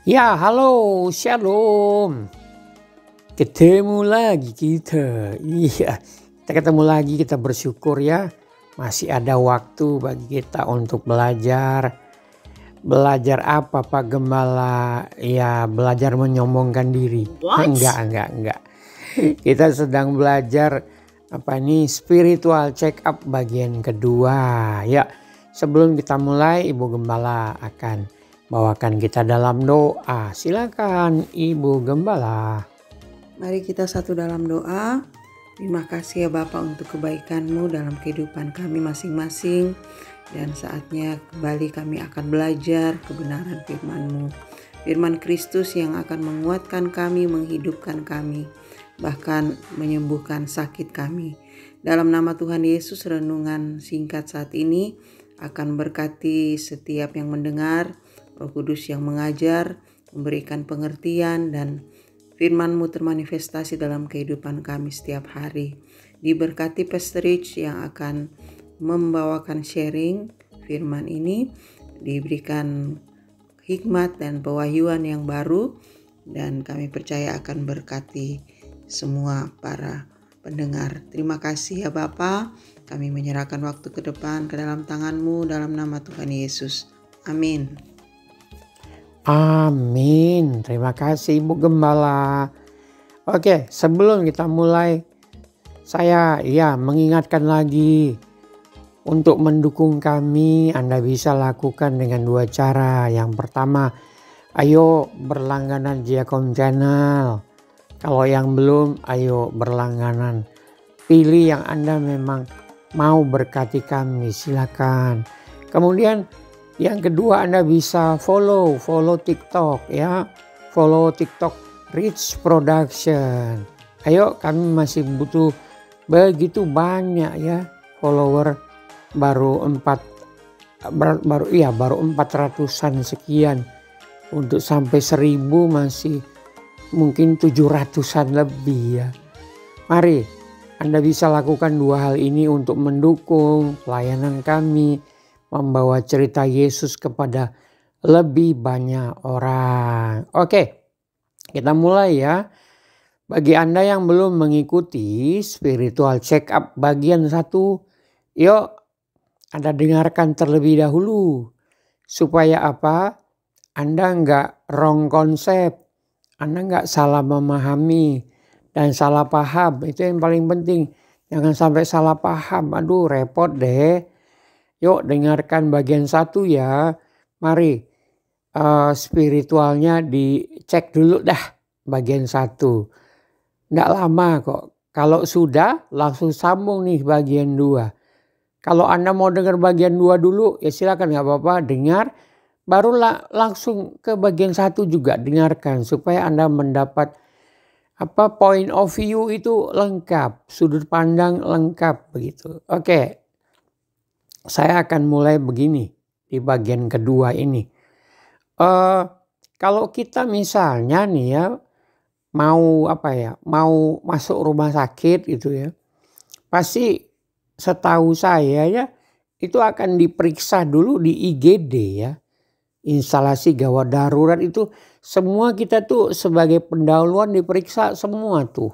Ya, halo, shalom. Ketemu lagi kita. Iya, kita ketemu lagi, kita bersyukur ya. Masih ada waktu bagi kita untuk belajar. Belajar apa Pak Gembala? Ya, belajar menyombongkan diri. What? Enggak. Kita sedang belajar spiritual check up bagian kedua. Ya, sebelum kita mulai, Ibu Gembala akan bawakan kita dalam doa. Silakan Ibu Gembala. Mari kita satu dalam doa. Terima kasih ya Bapak untuk kebaikan-Mu dalam kehidupan kami masing-masing. Dan saatnya kembali kami akan belajar kebenaran firman-Mu. Firman Kristus yang akan menguatkan kami, menghidupkan kami, bahkan menyembuhkan sakit kami. Dalam nama Tuhan Yesus, renungan singkat saat ini akan berkati setiap yang mendengar, Roh Kudus yang mengajar, memberikan pengertian, dan firman-Mu termanifestasi dalam kehidupan kami setiap hari. Diberkati Pastor Rich yang akan membawakan sharing firman ini, diberikan hikmat dan pewahyuan yang baru, dan kami percaya akan berkati semua para pendengar. Terima kasih ya Bapa. Kami menyerahkan waktu ke depan ke dalam tangan-Mu dalam nama Tuhan Yesus. Amin. Amin. Terima kasih Ibu Gembala. Oke, sebelum kita mulai, saya mengingatkan lagi untuk mendukung kami. Anda bisa lakukan dengan dua cara. Yang pertama, ayo berlangganan Jiakom Channel. Kalau yang belum, ayo berlangganan. Pilih yang Anda memang mau berkati kami, silakan. Kemudian yang kedua, Anda bisa follow TikTok ya. Follow TikTok Rich Production. Ayo, kami masih butuh begitu banyak ya follower, baru 400-an sekian. Untuk sampai 1000 masih mungkin 700-an lebih ya. Mari Anda bisa lakukan dua hal ini untuk mendukung pelayanan kami, membawa cerita Yesus kepada lebih banyak orang. Oke, kita mulai ya. Bagi Anda yang belum mengikuti spiritual check up bagian 1, yuk Anda dengarkan terlebih dahulu. Supaya apa? Anda nggak wrong konsep. Anda nggak salah memahami dan salah paham. Itu yang paling penting. Jangan sampai salah paham. Aduh, repot deh. Yuk dengarkan bagian 1 ya. Mari spiritualnya dicek dulu dah bagian 1. Nggak lama kok. Kalau sudah langsung sambung nih bagian 2. Kalau Anda mau dengar bagian 2 dulu ya silakan, nggak apa-apa, dengar. Baru langsung ke bagian 1 juga dengarkan. Supaya Anda mendapat point of view itu lengkap. Sudut pandang lengkap begitu. Oke. Saya akan mulai begini di bagian kedua ini. Kalau kita misalnya nih ya mau masuk rumah sakit gitu ya, pasti setahu saya ya itu akan diperiksa dulu di IGD ya, instalasi gawat darurat. Itu semua kita tuh sebagai pendahuluan diperiksa semua tuh,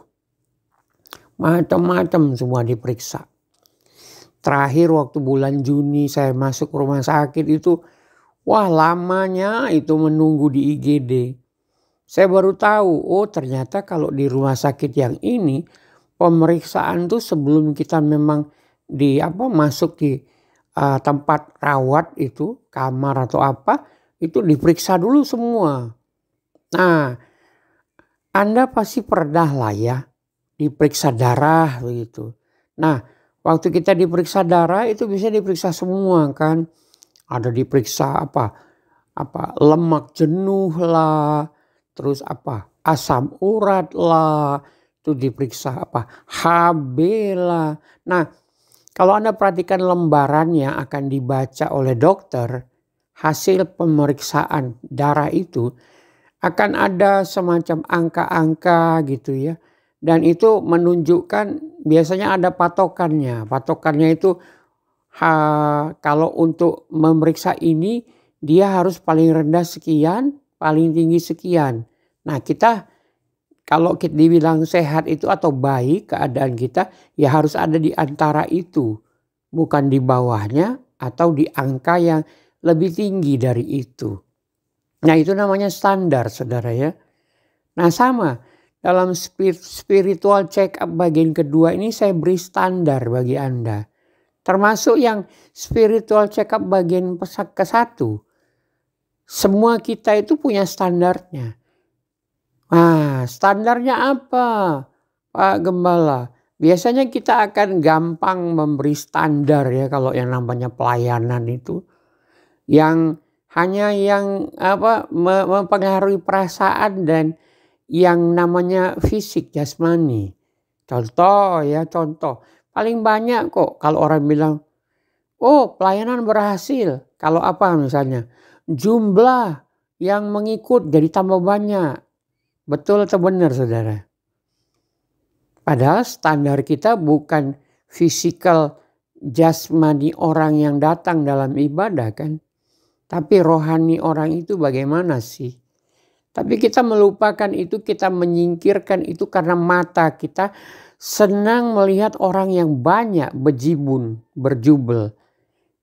macam-macam semua diperiksa. Terakhir waktu bulan Juni saya masuk rumah sakit itu, wah lamanya itu menunggu di IGD. Saya baru tahu, oh ternyata kalau di rumah sakit yang ini pemeriksaan tuh sebelum kita memang masuk di tempat rawat itu, kamar atau apa, itu diperiksa dulu semua. Nah, Anda pasti pernah lah ya diperiksa darah begitu. Nah, waktu kita diperiksa darah itu bisa diperiksa semua kan. Ada diperiksa lemak jenuh lah, terus asam urat lah, itu diperiksa HB lah. Nah, kalau Anda perhatikan lembaran yang akan dibaca oleh dokter, hasil pemeriksaan darah itu akan ada semacam angka-angka gitu ya. Dan itu menunjukkan biasanya ada patokannya. Patokannya itu kalau untuk memeriksa ini dia harus paling rendah sekian, paling tinggi sekian. Nah kita kalau kita dibilang sehat itu atau baik keadaan kita, ya harus ada di antara itu. Bukan di bawahnya atau di angka yang lebih tinggi dari itu. Nah itu namanya standar saudara ya. Nah sama dalam spiritual check up bagian kedua ini saya beri standar bagi Anda. Termasuk yang spiritual check up bagian ke-1. Semua kita itu punya standarnya. Nah standarnya apa Pak Gembala? Biasanya kita akan gampang memberi standar ya kalau yang namanya pelayanan itu. Yang hanya yang mempengaruhi perasaan dan yang namanya fisik jasmani. Contoh. Paling banyak kok kalau orang bilang, oh pelayanan berhasil. Kalau apa misalnya? Jumlah yang mengikut jadi tambah banyak. Betul atau benar saudara? Padahal standar kita bukan fisikal jasmani orang yang datang dalam ibadah kan. Tapi rohani orang itu bagaimana sih? Tapi kita melupakan itu, kita menyingkirkan itu karena mata kita senang melihat orang yang banyak berjibun, berjubel.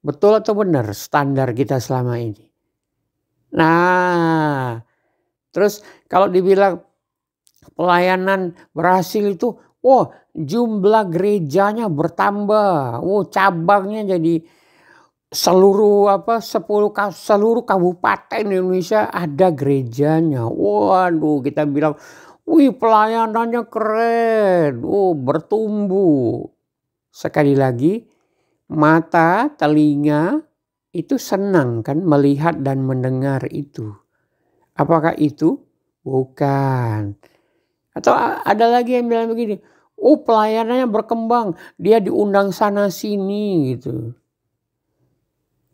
Betul atau benar standar kita selama ini? Nah, terus kalau dibilang pelayanan berhasil itu, oh jumlah gerejanya bertambah, oh cabangnya jadi seluruh kabupaten Indonesia ada gerejanya. Waduh, kita bilang, wih pelayanannya keren, bertumbuh. Sekali lagi, mata, telinga itu senang kan melihat dan mendengar itu. Apakah itu? Bukan. Atau ada lagi yang bilang begini, oh pelayanannya berkembang, dia diundang sana sini gitu.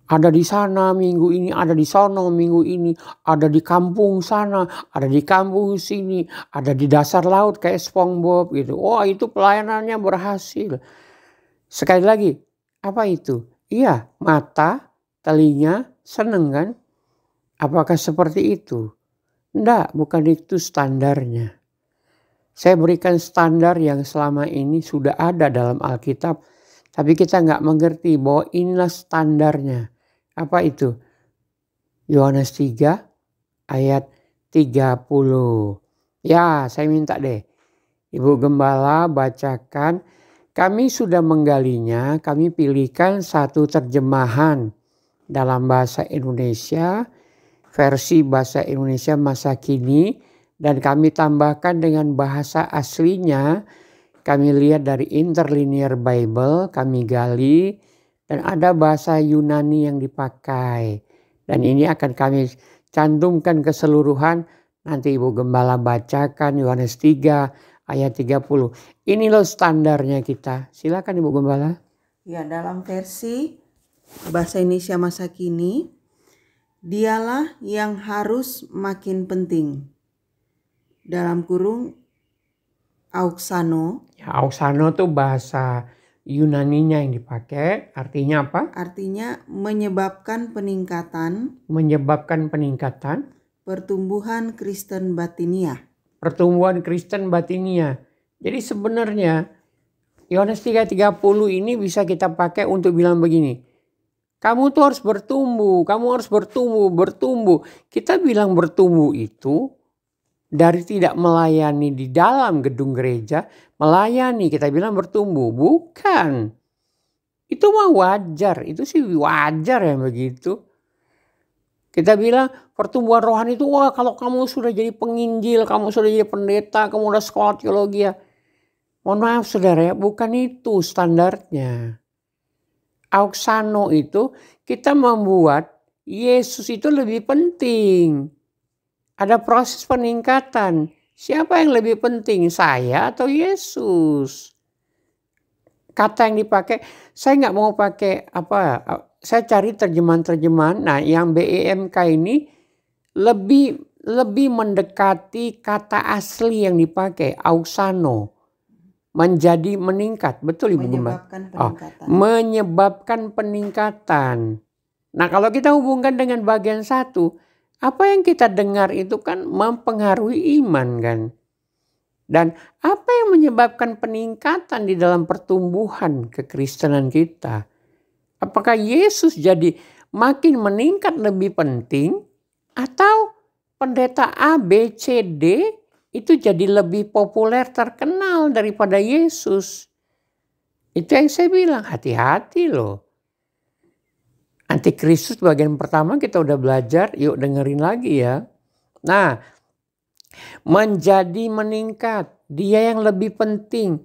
Ada di sana minggu ini, ada di sono minggu ini, ada di kampung sana, ada di kampung sini, ada di dasar laut kayak SpongeBob gitu. Oh itu pelayanannya berhasil. Sekali lagi, apa itu? Iya, mata, telinga, seneng kan? Apakah seperti itu? Enggak, bukan itu standarnya. Saya berikan standar yang selama ini sudah ada dalam Alkitab, tapi kita nggak mengerti bahwa inilah standarnya. Apa itu? Yohanes 3 ayat 30. Ya, saya minta deh Ibu Gembala bacakan. Kami sudah menggalinya, kami pilihkan satu terjemahan dalam bahasa Indonesia, versi bahasa Indonesia masa kini, dan kami tambahkan dengan bahasa aslinya. Kami lihat dari Interlinear Bible, kami gali. Dan ada bahasa Yunani yang dipakai. Dan ini akan kami cantumkan keseluruhan. Nanti Ibu Gembala bacakan Yohanes 3 ayat 30. Ini loh standarnya kita. Silakan Ibu Gembala. Ya, dalam versi bahasa Indonesia masa kini, dialah yang harus makin penting. Dalam kurung auxano. Ya, auxano itu bahasa Yunaninya yang dipakai, artinya apa? Artinya menyebabkan peningkatan. Menyebabkan peningkatan. Pertumbuhan Kristen batinia. Pertumbuhan Kristen batinia. Jadi sebenarnya Yohanes 3:30 ini bisa kita pakai untuk bilang begini. Kamu tuh harus bertumbuh, kamu harus bertumbuh. Kita bilang bertumbuh itu dari tidak melayani di dalam gedung gereja, melayani kita bilang bertumbuh. Bukan. Itu mah wajar, itu sih wajar ya begitu. Kita bilang pertumbuhan rohani itu, wah kalau kamu sudah jadi penginjil, kamu sudah jadi pendeta, kamu udah sekolah teologi ya. Mohon maaf saudara ya, bukan itu standarnya. Auxano itu kita membuat Yesus itu lebih penting. Ada proses peningkatan. Siapa yang lebih penting, saya atau Yesus? Kata yang dipakai, saya nggak mau pakai saya cari terjemahan-terjemahan. Nah, yang BEMK ini lebih mendekati kata asli yang dipakai, auxano. Menjadi meningkat, betul Ibu Gembala? Menyebabkan peningkatan. Nah, kalau kita hubungkan dengan bagian 1, Apa yang kita dengar itu kan mempengaruhi iman kan. Dan apa yang menyebabkan peningkatan di dalam pertumbuhan kekristenan kita? Apakah Yesus jadi makin meningkat lebih penting, atau pendeta A, B, C, D itu jadi lebih populer terkenal daripada Yesus? Itu yang saya bilang, hati-hati loh. Antikristus bagian pertama kita udah belajar, yuk dengerin lagi ya. Nah, menjadi meningkat, dia yang lebih penting.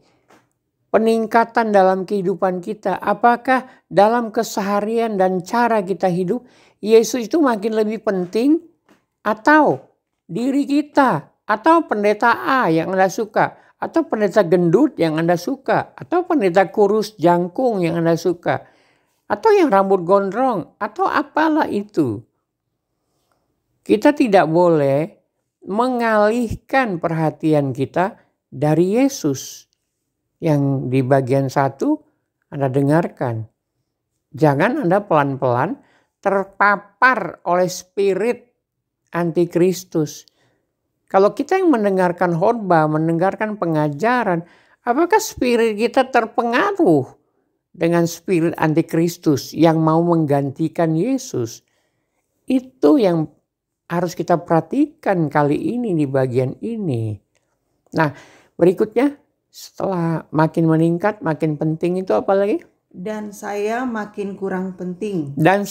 Peningkatan dalam kehidupan kita, apakah dalam keseharian dan cara kita hidup, Yesus itu makin lebih penting, atau diri kita, atau pendeta A yang Anda suka, atau pendeta gendut yang Anda suka, atau pendeta kurus jangkung yang Anda suka, atau yang rambut gondrong, atau apalah itu. Kita tidak boleh mengalihkan perhatian kita dari Yesus. Yang di bagian 1 Anda dengarkan. Jangan Anda pelan-pelan terpapar oleh spirit antikristus. Kalau kita yang mendengarkan khotbah, mendengarkan pengajaran, apakah spirit kita terpengaruh dengan spirit antikristus yang mau menggantikan Yesus? Itu yang harus kita perhatikan kali ini di bagian ini. Nah, berikutnya setelah makin meningkat, makin penting itu apa lagi? Dan saya makin kurang penting. Dan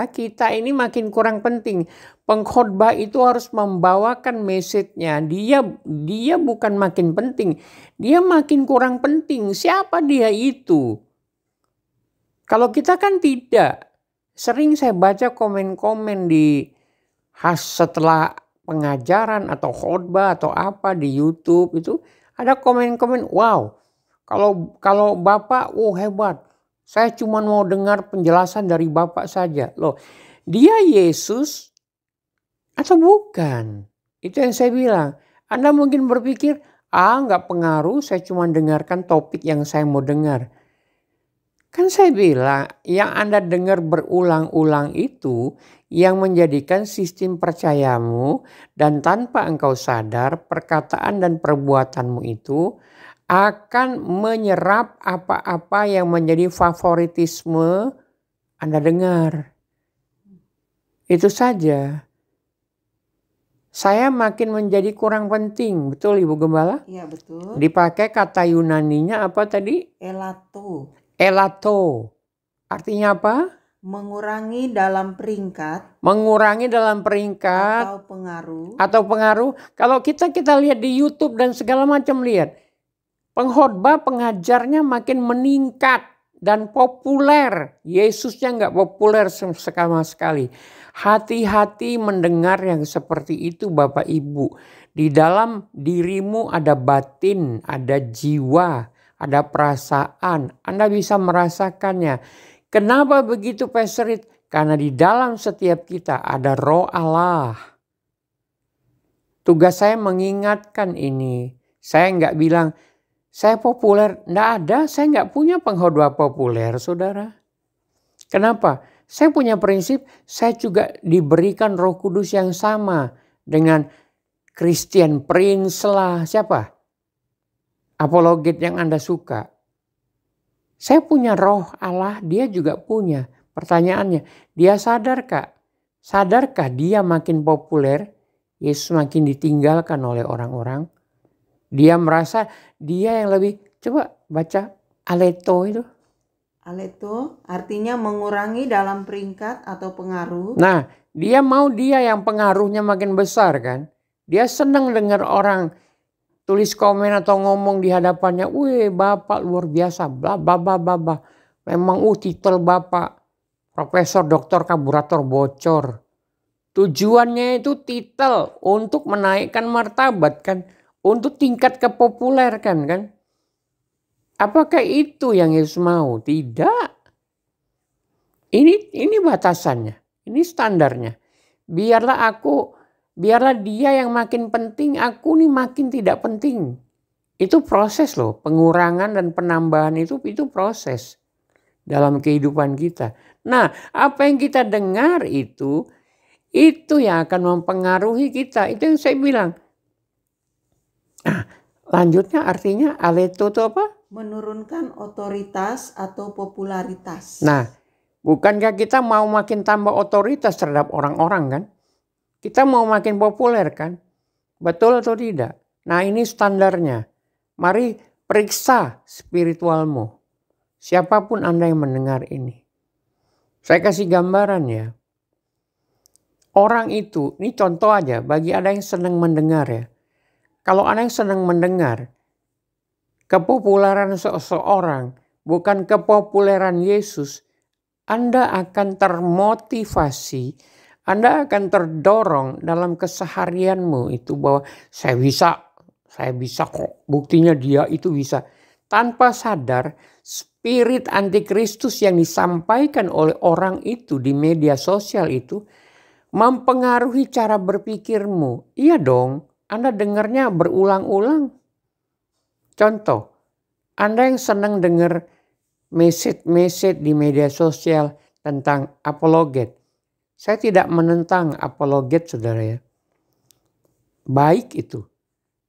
kita ini makin kurang penting. Pengkhotbah itu harus membawakan message-nya. Dia bukan makin penting. Dia makin kurang penting. Siapa dia itu? Kalau kita kan tidak. Sering saya baca komen-komen setelah pengajaran atau khotbah atau apa di YouTube itu. Ada komen-komen, wow, kalau Bapak, hebat. Saya cuma mau dengar penjelasan dari Bapak saja. Loh, dia Yesus atau bukan? Itu yang saya bilang. Anda mungkin berpikir, nggak pengaruh, saya cuma dengarkan topik yang saya mau dengar. Kan saya bilang, yang Anda dengar berulang-ulang itu yang menjadikan sistem percayamu, dan tanpa engkau sadar perkataan dan perbuatanmu itu akan menyerap apa-apa yang menjadi favoritisme Anda dengar. Itu saja. Saya makin menjadi kurang penting, betul Ibu Gembala? Iya betul. Dipakai kata Yunaninya apa tadi? Elato. Artinya apa? Mengurangi dalam peringkat. Atau pengaruh. Kalau kita lihat di YouTube dan segala macam, lihat. Pengkhotbah, pengajarnya makin meningkat dan populer. Yesusnya nggak populer sama sekali. Hati-hati mendengar yang seperti itu Bapak Ibu. Di dalam dirimu ada batin, ada jiwa, ada perasaan. Anda bisa merasakannya. Kenapa begitu Pastor? Karena di dalam setiap kita ada Roh Allah. Tugas saya mengingatkan ini. Saya nggak bilang saya populer. Nggak ada, saya nggak punya pengkhotbah populer, saudara. Kenapa? Saya punya prinsip, saya juga diberikan Roh Kudus yang sama dengan Christian Prince lah. Siapa? Apologet yang Anda suka. Saya punya Roh Allah, dia juga punya. Pertanyaannya, dia sadar Kak? Sadarkah dia makin populer, Yesus makin ditinggalkan oleh orang-orang? Dia merasa dia yang lebih, coba baca aleto itu. Aleto artinya mengurangi dalam peringkat atau pengaruh. Nah, dia yang pengaruhnya makin besar kan. Dia senang dengar orang tulis komen atau ngomong di hadapannya, wih Bapak luar biasa, bla bla bla bla bla. Memang titel Bapak Profesor Doktor Kaburator bocor. Tujuannya itu titel untuk menaikkan martabat kan, untuk tingkat kepopuleran kan. Apakah itu yang Yesus mau? Tidak. Ini batasannya, ini standarnya. Biarlah dia yang makin penting, aku nih makin tidak penting. Itu proses loh, pengurangan dan penambahan itu proses dalam kehidupan kita. Nah, apa yang kita dengar itu Itu yang akan mempengaruhi kita. Itu yang saya bilang. Nah, lanjutnya artinya aleto itu apa? Menurunkan otoritas atau popularitas. Nah, bukankah kita mau makin tambah otoritas terhadap orang-orang kan? Kita mau makin populer kan? Betul atau tidak? Nah, ini standarnya. Mari periksa spiritualmu. Siapapun Anda yang mendengar ini. Saya kasih gambaran ya. Orang itu, ini contoh aja bagi Anda yang senang mendengar ya. Kalau Anda yang senang mendengar, kepopuleran seseorang bukan kepopuleran Yesus, Anda akan termotivasi, Anda akan terdorong dalam keseharianmu itu bahwa saya bisa kok, buktinya dia itu bisa. Tanpa sadar, spirit antikristus yang disampaikan oleh orang itu di media sosial itu mempengaruhi cara berpikirmu. Iya dong, Anda dengarnya berulang-ulang. Contoh, Anda yang senang dengar message di media sosial tentang apologet. Saya tidak menentang apologet, saudara ya. Baik itu.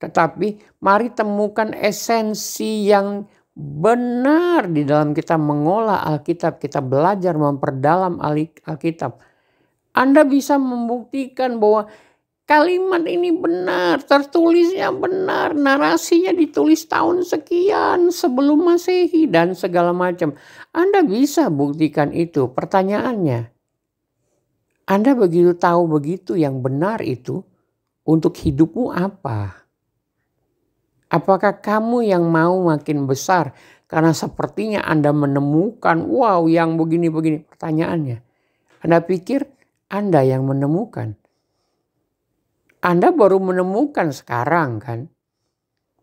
Tetapi mari temukan esensi yang benar di dalam kita mengolah Alkitab. Kita belajar memperdalam Alkitab. Anda bisa membuktikan bahwa kalimat ini benar, tertulisnya benar, narasinya ditulis tahun sekian sebelum Masehi dan segala macam. Anda bisa buktikan itu. Pertanyaannya, Anda begitu tahu begitu yang benar itu untuk hidupmu apa? Apakah kamu yang mau makin besar karena sepertinya Anda menemukan wow yang begini-begini? Pertanyaannya, Anda pikir Anda yang menemukan? Anda baru menemukan sekarang kan?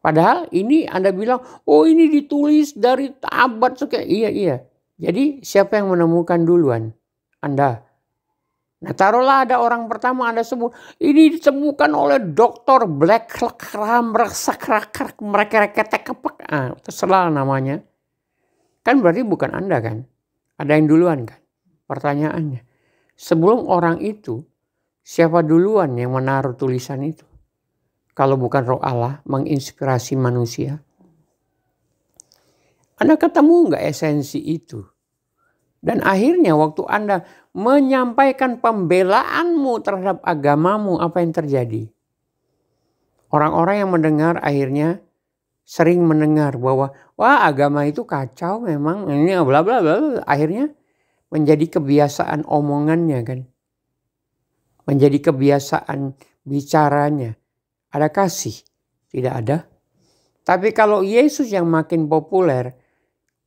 Padahal ini Anda bilang, oh ini ditulis dari abad sekian. Iya. Jadi siapa yang menemukan duluan? Anda. Nah taruhlah ada orang pertama Anda sebut, ini ditemukan oleh Dr. Black terserah namanya. Kan berarti bukan Anda kan? Ada yang duluan kan? Pertanyaannya, sebelum orang itu, siapa duluan yang menaruh tulisan itu? Kalau bukan Roh Allah menginspirasi manusia. Anda ketemu nggak esensi itu? Dan akhirnya waktu Anda menyampaikan pembelaanmu terhadap agamamu, apa yang terjadi? Orang-orang yang mendengar akhirnya sering mendengar bahwa wah agama itu kacau memang, ini bla bla bla. Akhirnya menjadi kebiasaan omongannya kan. Menjadi kebiasaan bicaranya. Ada kasih? Tidak ada. Tapi kalau Yesus yang makin populer,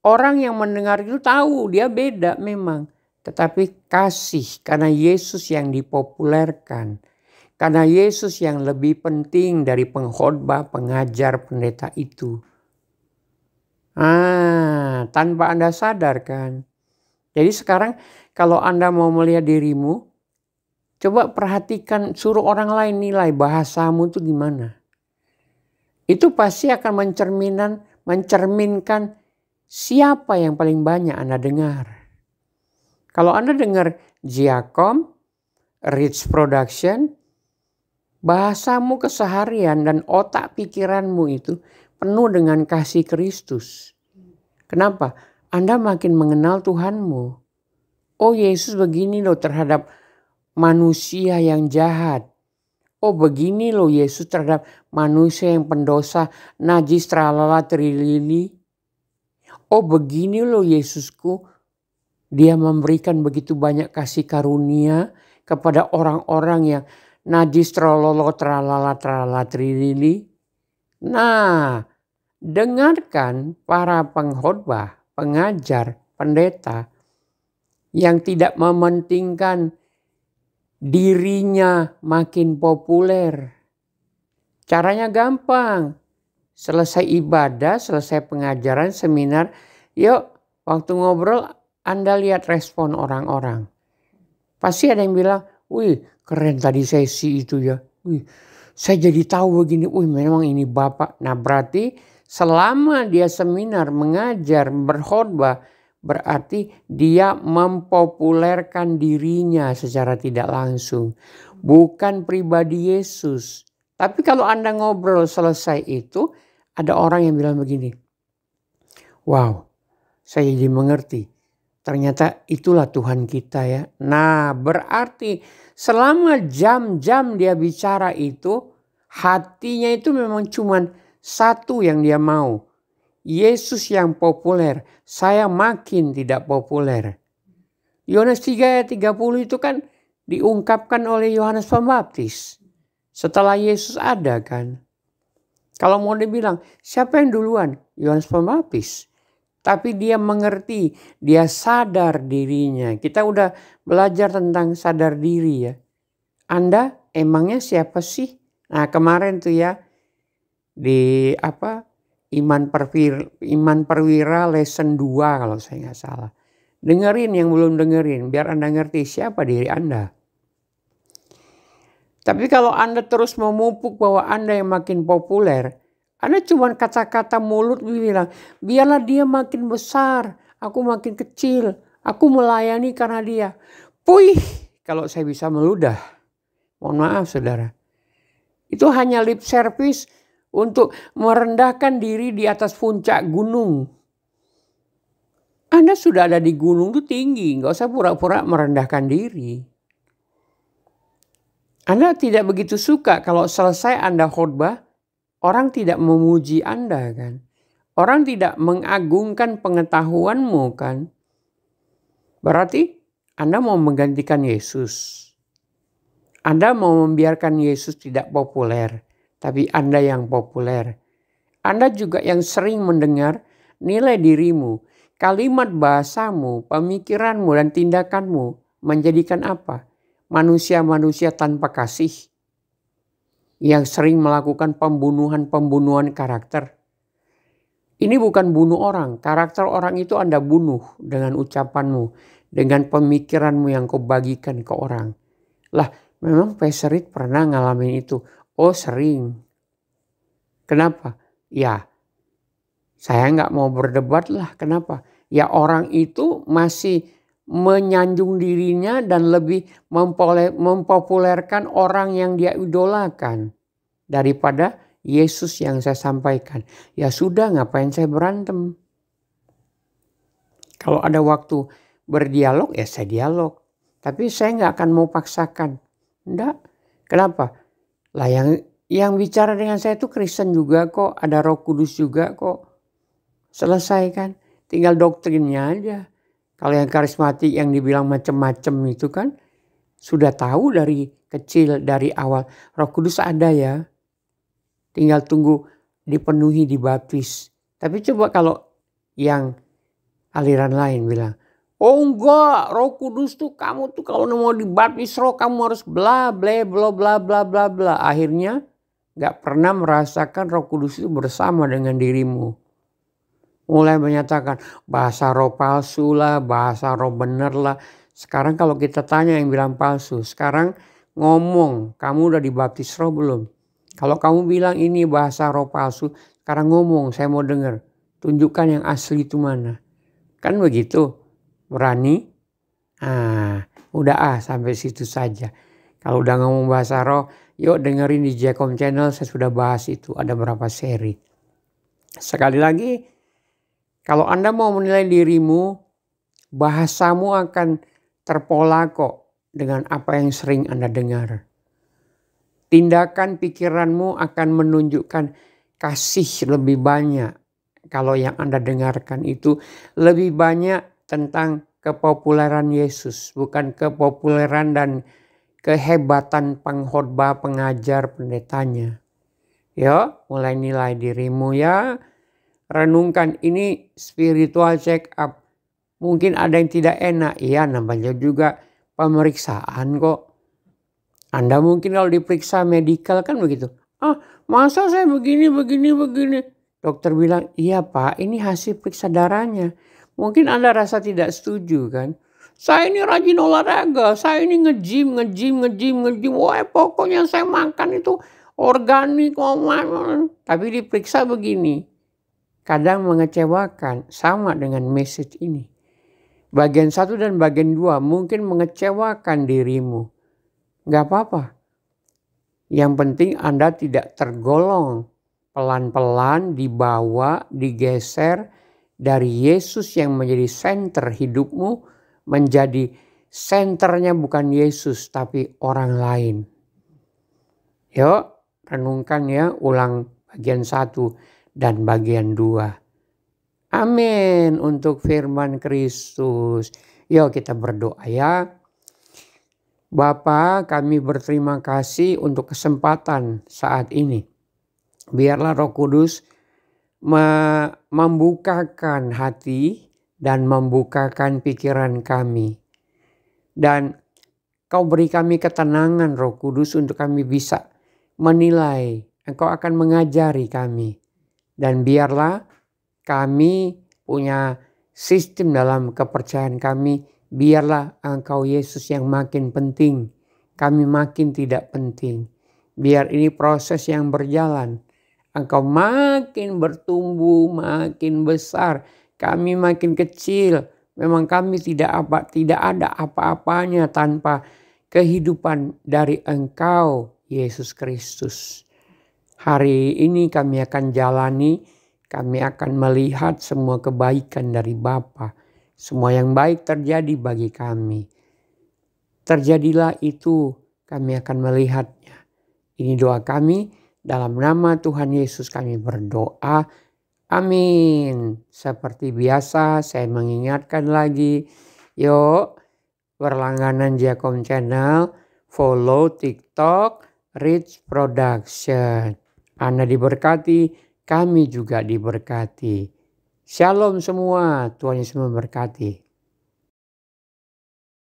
orang yang mendengar itu tahu dia beda memang. Tetapi kasih karena Yesus yang dipopulerkan. Karena Yesus yang lebih penting dari pengkhotbah, pengajar, pendeta itu. Tanpa Anda sadar kan. Jadi sekarang kalau Anda mau melihat dirimu, coba perhatikan, suruh orang lain nilai bahasamu itu gimana. Itu pasti akan mencerminkan siapa yang paling banyak Anda dengar. Kalau Anda dengar Giacomo, Rich Production, bahasamu keseharian dan otak pikiranmu itu penuh dengan kasih Kristus. Kenapa? Anda makin mengenal Tuhanmu. Oh Yesus begini loh terhadap manusia yang jahat. Oh begini loh Yesus terhadap manusia yang pendosa, najis, tralala, trilili. Oh begini loh Yesusku, dia memberikan begitu banyak kasih karunia kepada orang-orang yang najis, trololo, tralala, tralala, trilili. Nah, dengarkan para pengkhotbah, pengajar, pendeta yang tidak mementingkan dirinya makin populer. Caranya gampang. Selesai ibadah, selesai pengajaran, seminar, yuk waktu ngobrol Anda lihat respon orang-orang. Pasti ada yang bilang, wih keren tadi sesi itu ya. Wih saya jadi tahu begini, wih memang ini Bapak. Nah berarti selama dia seminar, mengajar, berkhotbah, berarti dia mempopulerkan dirinya secara tidak langsung. Bukan pribadi Yesus. Tapi kalau Anda ngobrol selesai itu, ada orang yang bilang begini, wow, saya jadi mengerti. Ternyata itulah Tuhan kita ya. Nah, berarti selama jam-jam dia bicara itu, hatinya itu memang cuma satu yang dia mau. Yesus yang populer, saya makin tidak populer. Yohanes 3 ayat 30 itu kan diungkapkan oleh Yohanes Pembaptis. Setelah Yesus ada kan. Kalau mau dibilang, siapa yang duluan? Yohanes Pembaptis. Tapi dia mengerti, dia sadar dirinya. Kita udah belajar tentang sadar diri ya. Anda emangnya siapa sih? Nah kemarin tuh ya di Iman Perwira lesson 2 kalau saya nggak salah. Dengerin yang belum dengerin biar Anda ngerti siapa diri Anda. Tapi kalau Anda terus memupuk bahwa Anda yang makin populer, Anda cuma kata-kata mulut bilang, biarlah dia makin besar, aku makin kecil, aku melayani karena dia. Puih, kalau saya bisa meludah. Mohon maaf saudara. Itu hanya lip service untuk merendahkan diri di atas puncak gunung. Anda sudah ada di gunung itu tinggi, nggak usah pura-pura merendahkan diri. Anda tidak begitu suka kalau selesai Anda khotbah, orang tidak memuji Anda kan. Orang tidak mengagungkan pengetahuanmu kan. Berarti Anda mau menggantikan Yesus. Anda mau membiarkan Yesus tidak populer. Tapi Anda yang populer. Anda juga yang sering mendengar nilai dirimu. Kalimat bahasamu, pemikiranmu dan tindakanmu menjadikan apa? Manusia-manusia tanpa kasih. Yang sering melakukan pembunuhan karakter. Ini bukan bunuh orang. Karakter orang itu Anda bunuh dengan ucapanmu. Dengan pemikiranmu yang kau bagikan ke orang. Lah memang Pastor Reed pernah ngalamin itu. Oh sering. Kenapa? Ya saya nggak mau berdebat lah. Kenapa? Ya orang itu masih menyanjung dirinya dan lebih mempopulerkan orang yang dia idolakan. Daripada Yesus yang saya sampaikan. Ya sudah, ngapain saya berantem? Kalau ada waktu berdialog ya saya dialog. Tapi saya nggak akan mau paksakan. Enggak. Kenapa? Lah yang bicara dengan saya itu Kristen juga kok. Ada Roh Kudus juga kok. Selesai kan. Tinggal doktrinnya aja. Kalau yang karismatik yang dibilang macam-macam itu kan. Sudah tahu dari kecil, dari awal. Roh Kudus ada ya. Tinggal tunggu dipenuhi, dibaptis. Tapi coba kalau yang aliran lain bilang, oh enggak, Roh Kudus tuh kamu tuh kalau mau dibaptis roh kamu harus bla bla bla bla bla bla bla. Akhirnya nggak pernah merasakan Roh Kudus itu bersama dengan dirimu. Mulai menyatakan bahasa roh palsu lah, bahasa roh bener lah. Sekarang kalau kita tanya yang bilang palsu, sekarang ngomong, kamu udah dibaptis roh belum? Kalau kamu bilang ini bahasa roh palsu, sekarang ngomong, saya mau dengar. Tunjukkan yang asli itu mana. Kan begitu? Berani? Udah sampai situ saja. Kalau udah ngomong bahasa roh, yuk dengerin di Jcom Channel, saya sudah bahas itu. Ada berapa seri. Sekali lagi, kalau Anda mau menilai dirimu, bahasamu akan terpola kok dengan apa yang sering Anda dengar. Tindakan pikiranmu akan menunjukkan kasih lebih banyak. Kalau yang Anda dengarkan itu lebih banyak tentang kepopuleran Yesus. Bukan kepopuleran dan kehebatan pengkhotbah, pengajar, pendetanya. Ya, mulai nilai dirimu ya. Renungkan ini spiritual check up. Mungkin ada yang tidak enak. Iya, namanya juga pemeriksaan kok. Anda mungkin kalau diperiksa medikal kan begitu. Masa saya begini. Dokter bilang, iya Pak, ini hasil periksa darahnya. Mungkin Anda rasa tidak setuju kan. Saya ini rajin olahraga, saya ini nge-gym. Wah pokoknya saya makan itu organik. Tapi diperiksa begini. Kadang mengecewakan sama dengan message ini. Bagian 1 dan bagian 2 mungkin mengecewakan dirimu. Gak apa-apa. Yang penting Anda tidak tergolong. Pelan-pelan dibawa, digeser dari Yesus yang menjadi senter hidupmu, menjadi senternya bukan Yesus tapi orang lain. Yuk renungkan ya, ulang bagian 1 dan bagian 2. Amin untuk firman Kristus. Yuk kita berdoa ya. Bapa, kami berterima kasih untuk kesempatan saat ini. Biarlah Roh Kudus membukakan hati dan membukakan pikiran kami. Dan Kau beri kami ketenangan Roh Kudus untuk kami bisa menilai. Engkau akan mengajari kami. Dan biarlah kami punya sistem dalam kepercayaan kami. Biarlah Engkau Yesus yang makin penting. Kami makin tidak penting. Biar ini proses yang berjalan. Engkau makin bertumbuh, makin besar. Kami makin kecil. Memang kami tidak ada apa-apanya tanpa kehidupan dari Engkau Yesus Kristus. Hari ini kami akan jalani. Kami akan melihat semua kebaikan dari Bapa. Semua yang baik terjadi bagi kami. Terjadilah itu, kami akan melihatnya. Ini doa kami, dalam nama Tuhan Yesus kami berdoa. Amin. Seperti biasa saya mengingatkan lagi. Yuk berlangganan Jacom Channel. Follow TikTok Rich Production. Anda diberkati. Kami juga diberkati. Shalom semua, Tuhan Yesus memberkati.